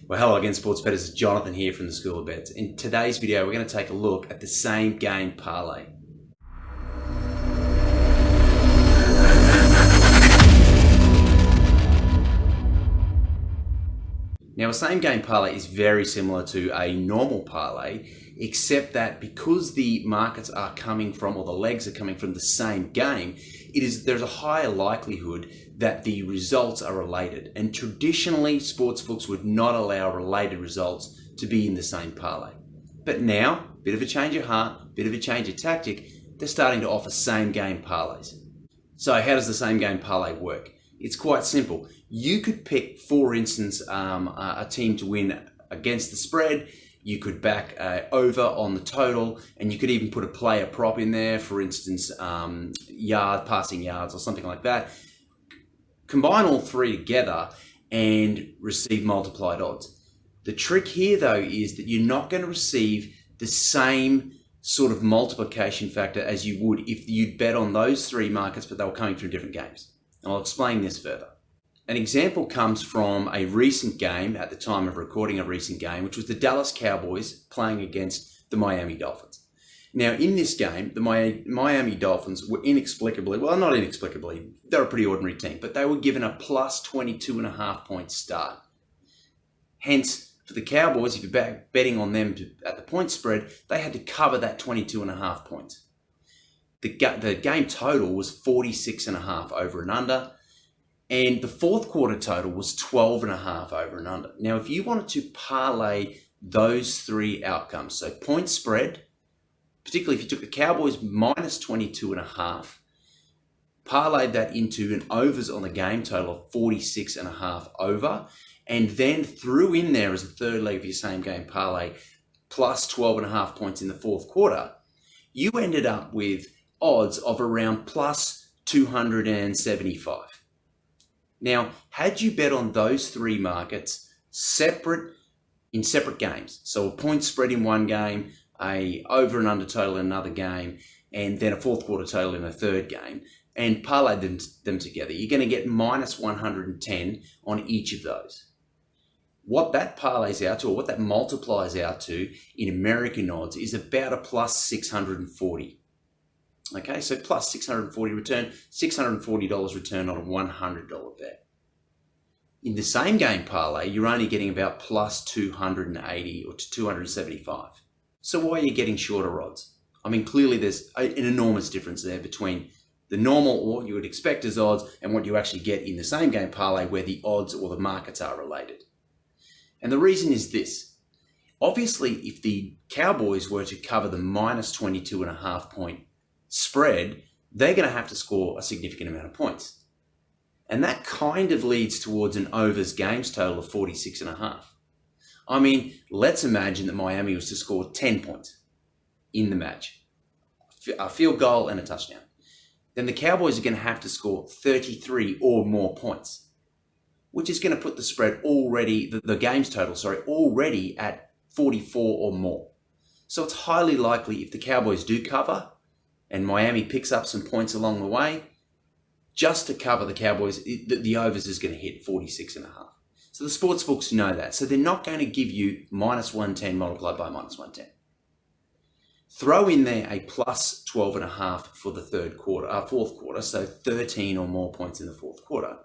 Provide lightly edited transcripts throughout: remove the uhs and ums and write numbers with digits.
Well, hello again, sports bettors. It's Jonathan here from the School of Bets. In today's video, we're going to take a look at the same game parlay. Now, a same game parlay is very similar to a normal parlay, except that because the markets are coming from, or the legs are coming from the same game, there's a higher likelihood that the results are related. And traditionally, sportsbooks would not allow related results to be in the same parlay. But now, bit of a change of heart, bit of a change of tactic, they're starting to offer same game parlays. So how does the same game parlay work? It's quite simple. You could pick, for instance, a team to win against the spread. You could back over on the total, and you could even put a player prop in there, for instance, passing yards or something like that. Combine all three together and receive multiplied odds. The trick here, though, is that you're not going to receive the same sort of multiplication factor as you would if you'd bet on those three markets, but they were coming from different games. And I'll explain this further. An example comes from a recent game, at the time of recording a recent game, which was the Dallas Cowboys playing against the Miami Dolphins. Now, in this game, the Miami Dolphins were inexplicably, well, not inexplicably, they're a pretty ordinary team, but they were given a plus 22.5 point start. Hence, for the Cowboys, if you're betting on them at the point spread, they had to cover that 22.5 points. The game total was 46.5 over and under. And the fourth quarter total was 12.5 over and under. Now, if you wanted to parlay those three outcomes, so point spread, particularly if you took the Cowboys minus 22.5, parlayed that into an overs on the game total of 46.5 over, and then threw in there as a third leg of your same game parlay, plus 12.5 points in the fourth quarter, you ended up with odds of around plus 275. Now, had you bet on those three markets in separate games, so a point spread in one game, a over and under total in another game, and then a fourth quarter total in a third game, and parlayed them together, you're going to get minus 110 on each of those. What that parlays out to, or what that multiplies out to in American odds, is about a plus 640. Okay, so plus 640 return, $640 return on a $100 bet. In the same game parlay, you're only getting about plus 280 or 275. So why are you getting shorter odds? I mean, clearly there's an enormous difference there between the normal, or what you would expect as odds, and what you actually get in the same game parlay where the odds or the markets are related. And the reason is this. Obviously, if the Cowboys were to cover the minus 22.5 point spread, they're going to have to score a significant amount of points. And that kind of leads towards an overs games total of 46.5. I mean, let's imagine that Miami was to score 10 points in the match, a field goal and a touchdown. Then the Cowboys are going to have to score 33 or more points, which is going to put the spread already, the games total, already at 44 or more. So it's highly likely if the Cowboys do cover and Miami picks up some points along the way, just to cover the Cowboys, the overs is going to hit 46.5. So the sportsbooks know that. So they're not going to give you minus 110 multiplied by minus 110. Throw in there a plus 12.5 for the fourth quarter, so 13 or more points in the fourth quarter.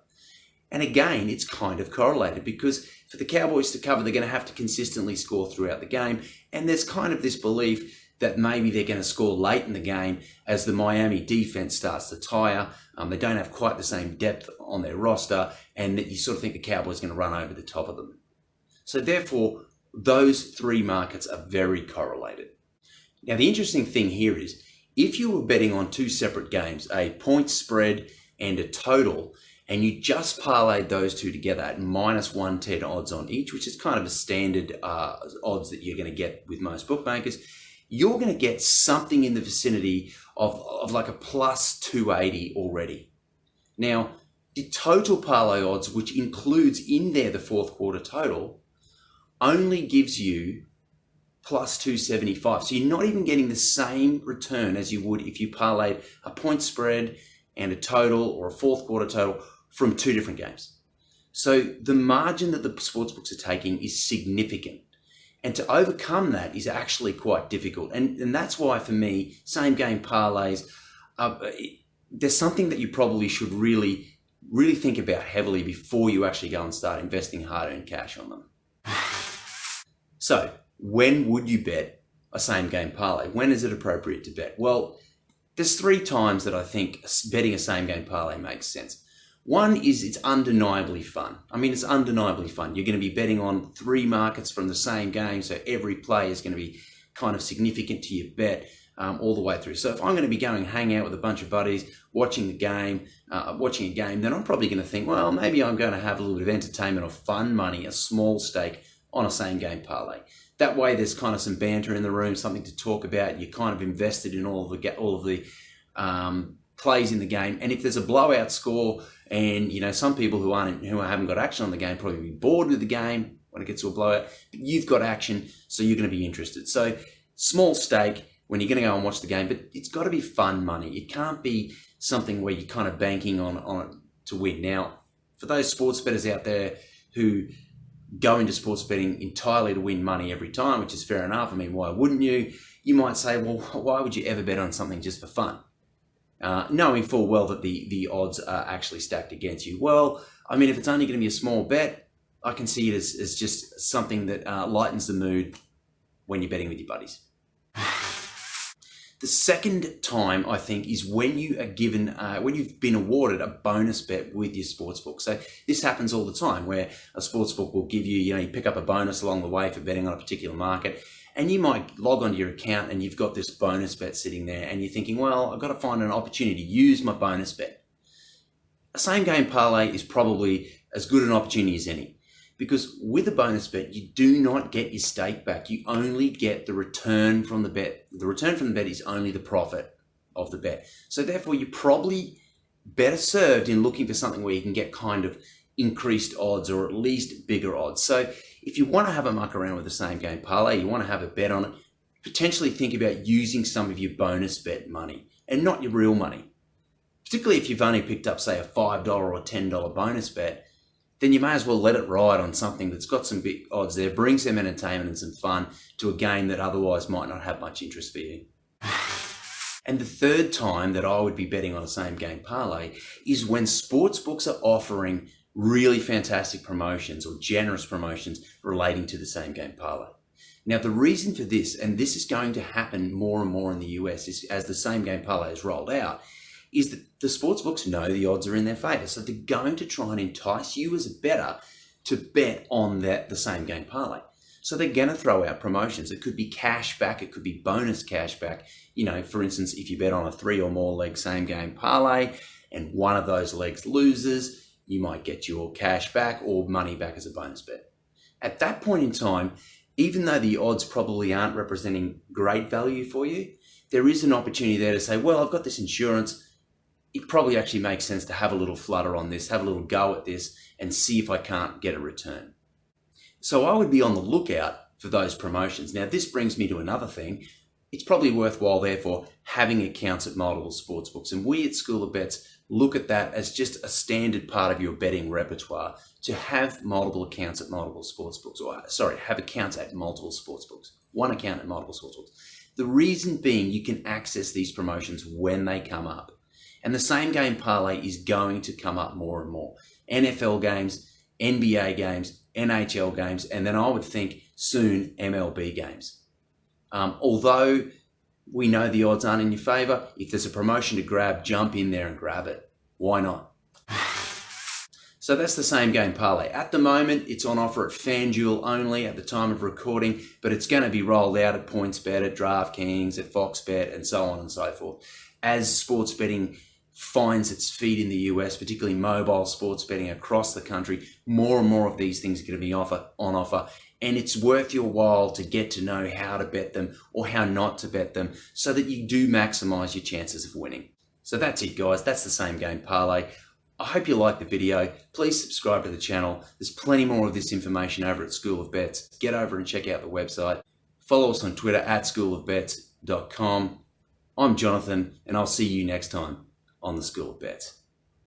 And again, it's kind of correlated because for the Cowboys to cover, they're going to have to consistently score throughout the game. And there's kind of this belief that maybe they're going to score late in the game as the Miami defense starts to tire. They don't have quite the same depth on their roster, and that you sort of think the Cowboys are going to run over the top of them. So therefore, those three markets are very correlated. Now, the interesting thing here is, if you were betting on two separate games, a point spread and a total, and you just parlayed those two together at minus 110 odds on each, which is kind of a standard odds that you're going to get with most bookmakers, you're going to get something in the vicinity of like a plus 280 already. Now, the total parlay odds, which includes in there the fourth quarter total, only gives you plus 275. So you're not even getting the same return as you would if you parlayed a point spread and a total or a fourth quarter total from two different games. So the margin that the sportsbooks are taking is significant. And to overcome that is actually quite difficult. And that's why, for me, same game parlays, there's something that you probably should really think about heavily before you actually go and start investing hard-earned cash on them. So when would you bet a same game parlay? When is it appropriate to bet? Well, there's 3 times that I think betting a same game parlay makes sense. One is it's undeniably fun. I mean, it's undeniably fun. You're going to be betting on 3 markets from the same game, so every play is going to be kind of significant to your bet all the way through. So if I'm going to be going hang out with a bunch of buddies, watching a game, then I'm probably going to think, well, maybe I'm going to have a little bit of entertainment or fun money, a small stake on a same game parlay. That way there's kind of some banter in the room, something to talk about. You're kind of invested in all of the plays in the game. And if there's a blowout score, and some people who haven't got action on the game probably be bored with the game when it gets to a blowout, but you've got action, so you're going to be interested. So small stake when you're going to go and watch the game, but it's got to be fun money. It can't be something where you're kind of banking on it to win. Now, for those sports bettors out there who go into sports betting entirely to win money every time, which is fair enough. I mean, why wouldn't you? You might say, well, why would you ever bet on something just for fun? Knowing full well that the odds are actually stacked against you. Well, I mean, if it's only going to be a small bet, I can see it as just something that lightens the mood when you're betting with your buddies. The second time, I think, is when you are given, when you've been awarded a bonus bet with your sportsbook. So this happens all the time, where a sportsbook will give you, you pick up a bonus along the way for betting on a particular market, and you might log onto your account and you've got this bonus bet sitting there, and you're thinking, well, I've got to find an opportunity to use my bonus bet. A same game parlay is probably as good an opportunity as any. Because with a bonus bet, you do not get your stake back. You only get the return from the bet. The return from the bet is only the profit of the bet. So therefore, you're probably better served in looking for something where you can get kind of increased odds, or at least bigger odds. So if you want to have a muck around with the same game parlay, you want to have a bet on it, potentially think about using some of your bonus bet money and not your real money. Particularly if you've only picked up, say, a $5 or a $10 bonus bet, then you may as well let it ride on something that's got some big odds there, bring some entertainment and some fun to a game that otherwise might not have much interest for you. And the third time that I would be betting on a same game parlay is when sportsbooks are offering really fantastic promotions or generous promotions relating to the same game parlay. Now, the reason for this, and this is going to happen more and more in the US as the same game parlay is rolled out, is that the sportsbooks know the odds are in their favor. So they're going to try and entice you as a bettor to bet on the same game parlay. So they're going to throw out promotions. It could be cash back. It could be bonus cash back. For instance, if you bet on a 3 or more leg same game parlay and one of those legs loses, you might get your cash back or money back as a bonus bet. At that point in time, even though the odds probably aren't representing great value for you, there is an opportunity there to say, well, I've got this insurance. It probably actually makes sense to have a little flutter on this, have a little go at this, and see if I can't get a return. So I would be on the lookout for those promotions. Now, this brings me to another thing. It's probably worthwhile, therefore, having accounts at multiple sportsbooks. And we at School of Bets look at that as just a standard part of your betting repertoire, to have multiple accounts at multiple sportsbooks. Have accounts at multiple sportsbooks. One account at multiple sportsbooks. The reason being, you can access these promotions when they come up. And the same game parlay is going to come up more and more. NFL games, NBA games, NHL games, and then I would think soon MLB games. Although we know the odds aren't in your favor, if there's a promotion to grab, jump in there and grab it. Why not? So that's the same game parlay. At the moment, it's on offer at FanDuel only at the time of recording, but it's going to be rolled out at PointsBet, at DraftKings, at FoxBet, and so on and so forth. As sports betting finds its feet in the US, particularly mobile sports betting across the country, more and more of these things are going to be on offer, and it's worth your while to get to know how to bet them or how not to bet them so that you do maximize your chances of winning. So that's it, guys. That's the same game parlay. I hope you liked the video. Please subscribe to the channel. There's plenty more of this information over at School of Bets. Get over and check out the website. Follow us on Twitter at schoolofbets.com. I'm Jonathan, and I'll see you next time on the School of Bets.